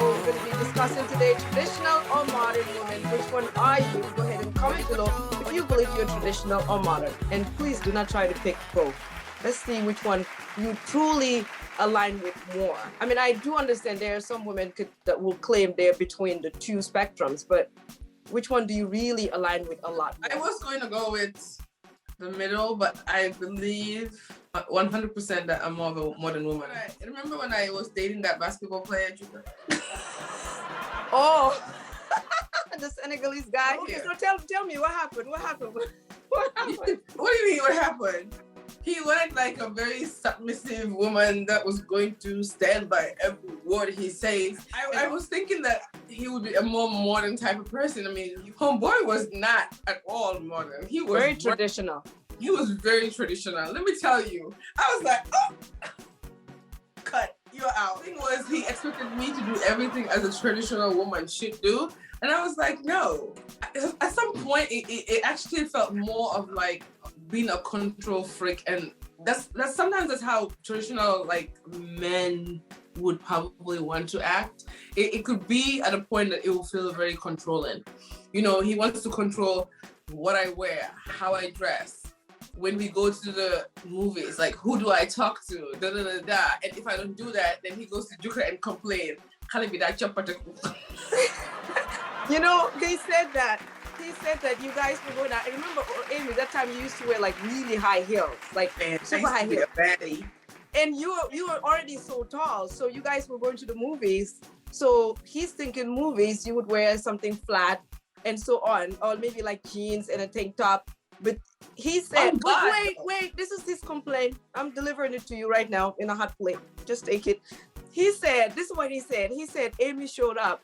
we're going to be discussing today, traditional or modern women. Which one are you? Go ahead and comment below if you believe you're traditional or modern. And please do not try to pick both. Let's see which one you truly align with more. I mean, I do understand there are some women that will claim they're between the two spectrums, but which one do you really align with a lot more? I was going to go with the middle, but I believe 100% that I'm more of a modern woman. I remember when I was dating that basketball player, Oh, the Senegalese guy. Okay, so tell me what happened. What happened? What do you mean? What happened? He wanted like a very submissive woman that was going to stand by every word he says. I was thinking that he would be a more modern type of person. I mean, homeboy was not at all modern. He was very traditional. He was very traditional. Let me tell you. I was like, oh, cut, you're out. The thing was, he expected me to do everything as a traditional woman should do. And I was like, no. At some point, it actually felt more of like being a control freak. And that's sometimes that's how traditional like men would probably want to act. It could be at a point that it will feel very controlling. You know, he wants to control what I wear, how I dress. When we go to the movies, like who do I talk to? Da, da, da, da. And if I don't do that, then he goes to Juka and complain. Can it be that chopper? You know, he said that you guys were going out. I remember, Amy, that time you used to wear like really high heels, like super high heels. And you were already so tall, so you guys were going to the movies. So he's thinking movies, you would wear something flat and so on, or maybe like jeans and a tank top. But he said, wait, this is his complaint. I'm delivering it to you right now in a hot plate. Just take it. He said, this is what he said. He said Amy showed up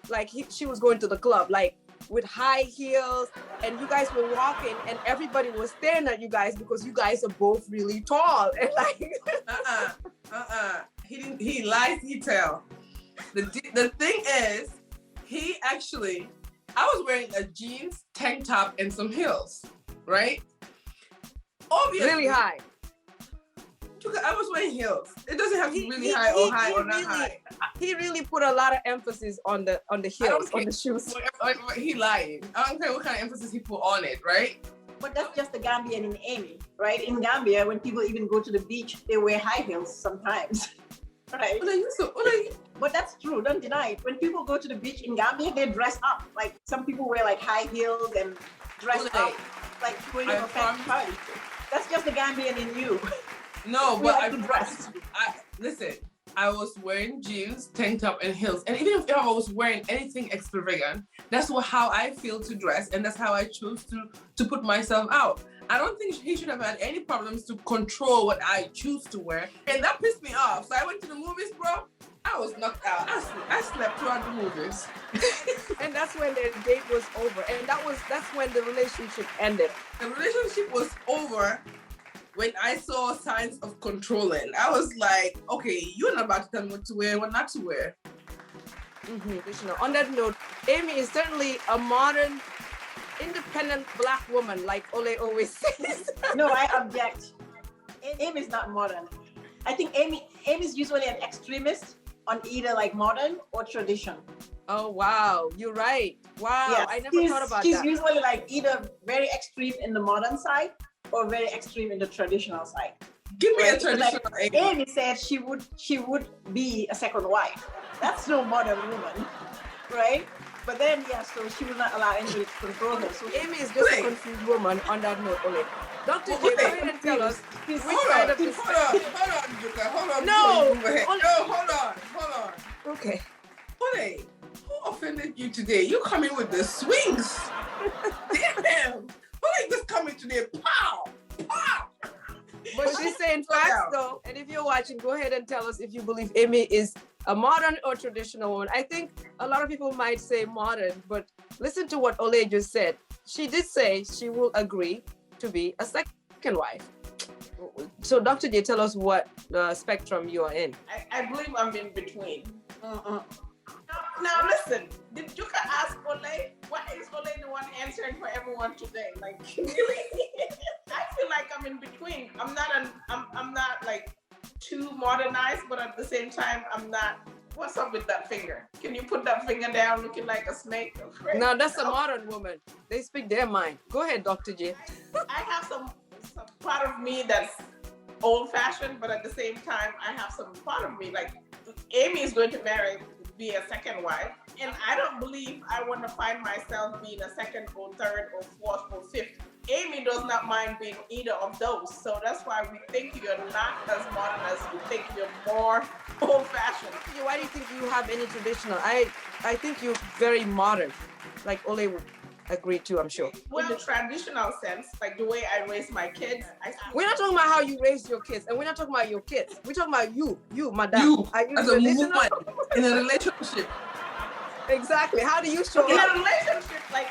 like she was going to the club, like with high heels, and you guys were walking and everybody was staring at you guys because you guys are both really tall. And like, He lies, he tell. The thing is, I was wearing a jeans, tank top, and some heels. Right? Obviously. Really high. I was wearing heels. It doesn't have to be really high or not high. He really put a lot of emphasis on the heels, on the shoes. He lying. I don't care what kind of emphasis he put on it, right? But that's just the Gambian in Amy, right? In Gambia, when people even go to the beach, they wear high heels sometimes, right? But that's true. Don't deny it. When people go to the beach in Gambia, they dress up. Like some people wear like high heels and dress up. Like going to a fancy party. That's just the Gambian in you. No, but listen, I was wearing jeans, tank top, and heels. And even if I was wearing anything extravagant, that's how I feel to dress, and that's how I choose to put myself out. I don't think he should have had any problems to control what I choose to wear. And that pissed me off. So I went to the movies, bro. I was knocked out. I slept throughout the movies. And that's when the date was over. And that's when the relationship ended. The relationship was over when I saw signs of controlling. I was like, okay, you're not about to tell me what to wear and what not to wear. Mm-hmm. On that note, Amy is certainly a modern, independent Black woman, like Ole always says. No, I object. Amy is not modern. I think Amy is usually an extremist on either like modern or tradition. Oh, wow. You're right. Wow. Yes. I never thought about that. She's usually like either very extreme in the modern side or very extreme in the traditional side. Give me a traditional like Amy said she would be a second wife. That's no modern woman, right? But then, so she will not allow anybody to control her. So Amy is just a confused woman on that note, Ole. Dr. J, go ahead and tell us which side of this... Hold on, Juka. Hold on. No! Hold on. Okay. Ole, who offended you today? You coming with the swings. Damn. Ole just coming today. Pow! But she's saying facts though. And if you're watching, go ahead and tell us if you believe Amy is a modern or traditional woman. I think a lot of people might say modern, but listen to what Ole just said. She did say she will agree to be a second wife. So Dr. J, tell us what spectrum you are in. I believe I'm in between. Now listen, did Juka ask Ole? Why is Ole the one answering for everyone today? Like really? I feel like I'm in between. I'm not like too modernized, but at the same time I'm not What's up with that finger? Can you put that finger down looking like a snake? No, that's a modern woman. They speak their mind. Go ahead, Dr. J. I have some part of me that's old-fashioned, but at the same time, I have some part of me like Amy is going to be a second wife, and I don't believe I want to find myself being a second or third or fourth or fifth. Amy does not mind being either of those, so that's why we think you're not as modern as we think. You're more old-fashioned. Why do you think you have any traditional? I think you're very modern, like Ole would agree to, I'm sure. Well, in the traditional sense, like the way I raise my kids, we're not talking about how you raise your kids, and we're not talking about your kids. We're talking about you, madam. You are you as a woman in a relationship. Exactly. How do you show in up? a relationship? Like,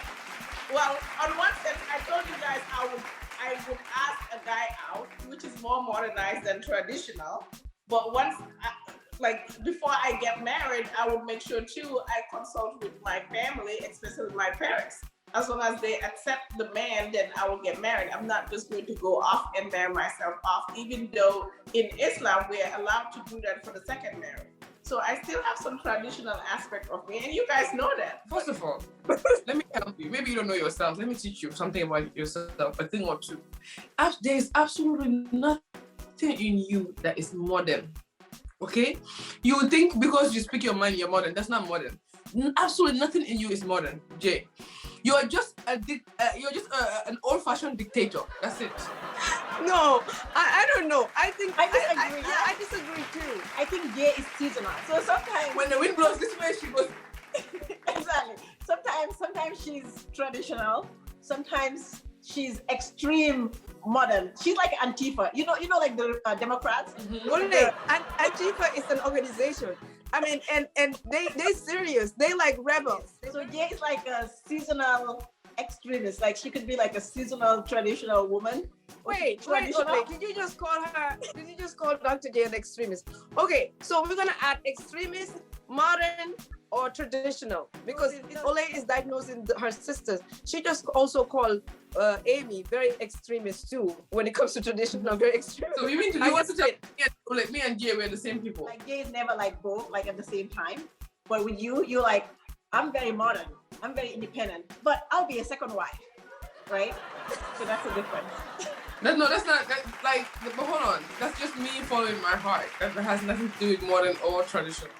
well, on one sense, I told you guys I would ask a guy out, which is more modernized than traditional. But once, like before I get married, I would make sure too I consult with my family, especially my parents. As long as they accept the man, then I will get married. I'm not just going to go off and marry myself off, even though in Islam we're allowed to do that for the second marriage. So I still have some traditional aspect of me, and you guys know that. First of all, let me help you. Maybe you don't know yourself. Let me teach you something about yourself, a thing or two. There is absolutely nothing in you that is modern. Okay? You would think because you speak your mind, you're modern. That's not modern. Absolutely nothing in you is modern, Jay. You're just an old-fashioned dictator. That's it. No, I don't know. I think I disagree. I disagree too. I think Jay is seasonal. So sometimes When the wind blows this way, she goes. exactly. Sometimes she's traditional. Sometimes she's extreme modern. She's like Antifa. You know, like the Democrats. One day, Antifa is an organization. I mean, and they serious. They like rebels. So Jay is like a seasonal extremist. Like she could be like a seasonal traditional woman. Wait, did you just call Dr. J an extremist? Okay, so we're gonna add extremist, modern, or traditional, because Ole is diagnosing her sisters. She just also called Amy very extremist too when it comes to traditional, very extremist. So you mean you want to tell me and Jay we're the same people? Like Jay is never like both, like at the same time. But with you're like, I'm very modern, I'm very independent, but I'll be a second wife, right? So that's the difference. That's not. But hold on. That's just me following my heart. That has nothing to do with modern or traditional.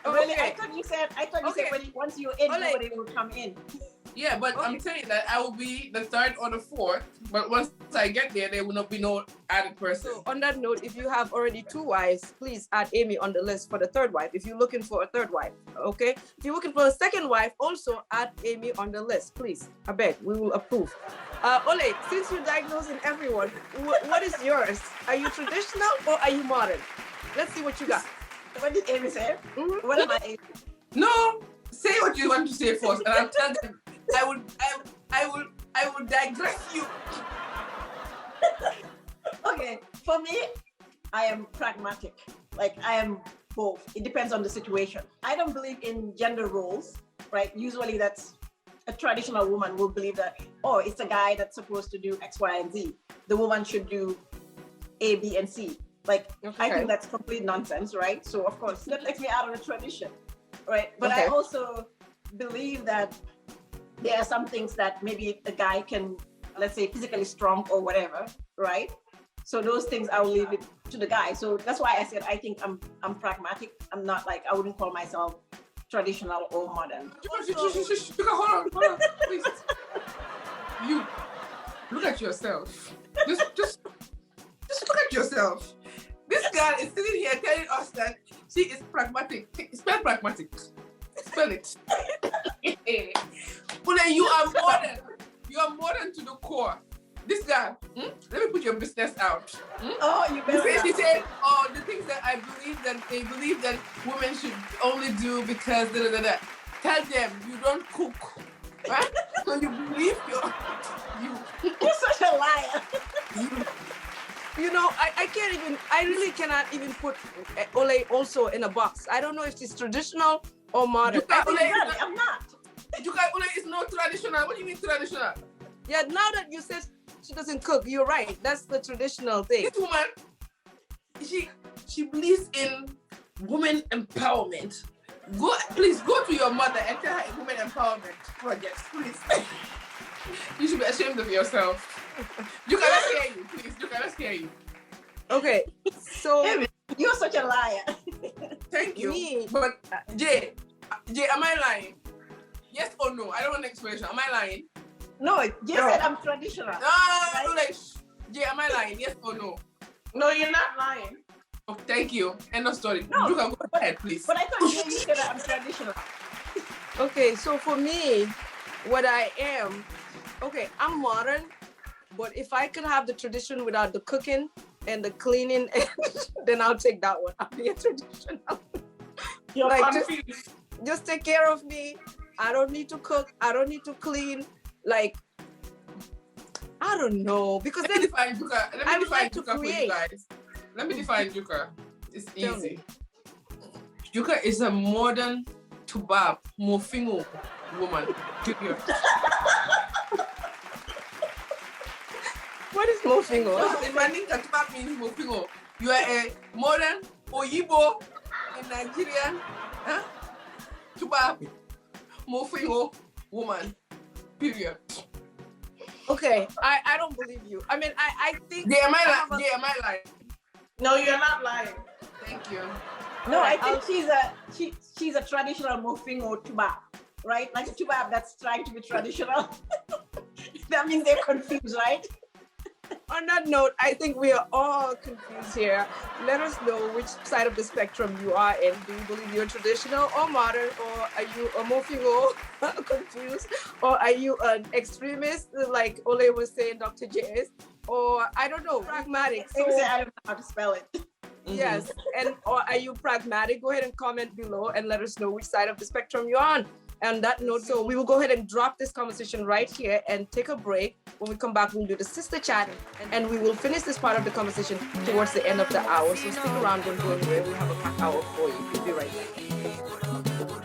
Really? I thought you said once you're in, nobody will come in. Yeah, but I'm saying that I will be the third or the fourth. But once I get there will not be no added person. So on that note, if you have already 2 wives, please add Amy on the list for the third wife. If you're looking for a third wife, okay? If you're looking for a second wife, also add Amy on the list, please. I beg, we will approve. Ole, since you're diagnosing everyone, what is yours? Are you traditional or are you modern? Let's see what you got. What did Amy say? Mm-hmm. What am I? No, say what you want to say first, and I'll tell them. I will digress you. Okay, for me, I am pragmatic. Like I am both. It depends on the situation. I don't believe in gender roles, right? Usually that's a traditional woman will believe that, oh, it's a guy that's supposed to do X, Y, and Z. The woman should do A, B, and C. Like, okay. I think that's complete nonsense, right? So of course, that takes me out of the tradition, right? But I also believe that there are some things that maybe a guy can, let's say, physically strong or whatever, right? So those things I will leave it to the guy. So that's why I said I think I'm pragmatic. I'm not like, I wouldn't call myself traditional or modern. Hold on, please. You look at yourself. Just look at yourself. This girl is sitting here telling us that she is pragmatic. Spell pragmatic. Spell it. But then you are modern. You are modern to the core. This guy, let me put your business out. Oh, you better. She said, oh, the things that I believe that they believe that women should only do because da da da da. Tell them you don't cook, right? So you believe you're such a liar. You know, I really cannot even put Ole also in a box. I don't know if she's traditional or modern. I'm not. Ole is not traditional. What do you mean traditional? Yeah, now that you said she doesn't cook, you're right. That's the traditional thing. This woman, she believes in women empowerment. Please go to your mother and tell her women empowerment projects, please. You should be ashamed of yourself. You cannot hear you, please. You cannot hear you. Okay, so you're such a liar. Thank you. But Jay, am I lying? Yes or no? I don't want an explanation. Am I lying? No, Jay said I'm traditional. No, like, Jay, am I lying? Yes or no? No, you're not lying. Oh, thank you. End of story. No. Go ahead, please. But I thought Jay, you said that I'm traditional. Okay, so for me, what I am, okay, I'm modern, but if I could have the tradition without the cooking and the cleaning, then I'll take that one. I'll be a traditional. You're like confused. just take care of me. I don't need to cook. I don't need to clean. Like, I don't know, because Let me define Juka. Let me define Juka for you guys. Let me define Juka. It's easy. Juka is a modern tubab, mofingo woman. Period. What is mofingo? In Mandinka, tubab means mofingo. You are a modern Oyibo in Nigeria. Huh? Tubab, mofingo woman. Period. Okay, I don't believe you. I mean, I think. Am I lying? No, you're not lying. Thank you. No, I think she's a traditional mofingo tubab, right? Like a tubab that's trying to be traditional. That means they're confused, right? On that note, I think we are all confused here. Let us know which side of the spectrum you are in. Do you believe you're traditional or modern, or are you a mofingo, confused, or are you an extremist like Ole was saying, Dr. J is, or I don't know, pragmatic? So, I don't know how to spell it. yes, and or are you pragmatic? Go ahead and comment below and let us know which side of the spectrum you're on. On that note, so we will go ahead and drop this conversation right here and take a break. When we come back, we'll do the sister chat, and we will finish this part of the conversation towards the end of the hour. So stick around, don't go anywhere. We'll have a packed hour for you. We'll be right back.